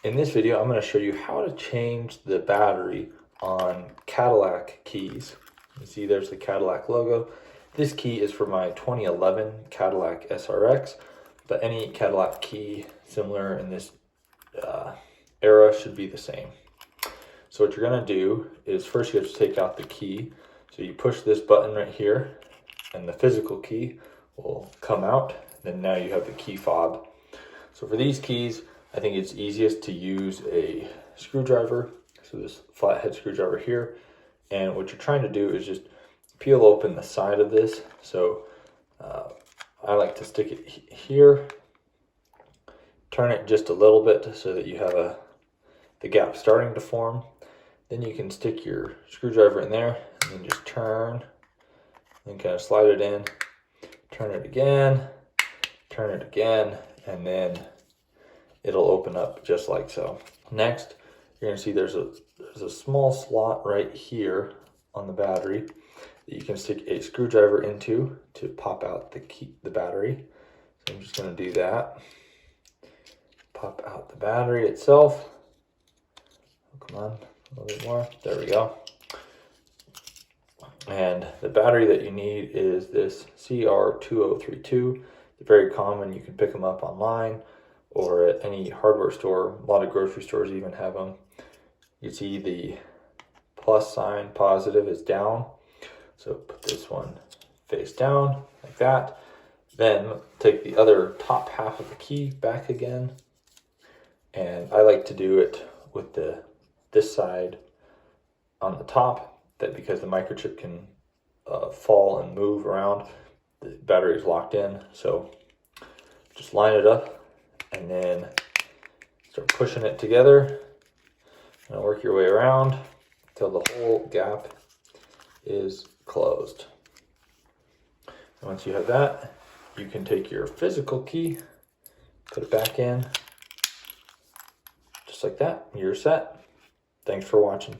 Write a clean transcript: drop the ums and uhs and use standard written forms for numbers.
In this video, I'm going to show you how to change the battery on Cadillac keys. You see there's the Cadillac logo. This key is for my 2011 Cadillac SRX, but any Cadillac key similar in this era should be the same. So what you're going to do is first you have to take out the key. So you push this button right here and the physical key will come out. Then now you have the key fob. So for these keys, I think it's easiest to use a screwdriver. So this flathead screwdriver here. And what you're trying to do is just peel open the side of this. So I like to stick it here, turn it just a little bit so that you have the gap starting to form. Then you can stick your screwdriver in there and then just turn and kind of slide it in, turn it again, and then it'll open up just like so. Next, you're gonna see there's a small slot right here on the battery that you can stick a screwdriver into to pop out the battery. So I'm just gonna do that. Pop out the battery itself. Oh, come on, a little bit more. There we go. And the battery that you need is this CR2032. They're very common. You can pick them up online or at any hardware store. A lot of grocery stores even have them. You see the plus sign, positive, is down. So put this one face down like that. Then take the other top half of the key back again. And I like to do it with this side on the top, that because the microchip can fall and move around, the battery is locked in. So just line it up and then start pushing it together and work your way around until the whole gap is closed. And once you have that, you can take your physical key, put it back in, just like that, you're set. Thanks for watching.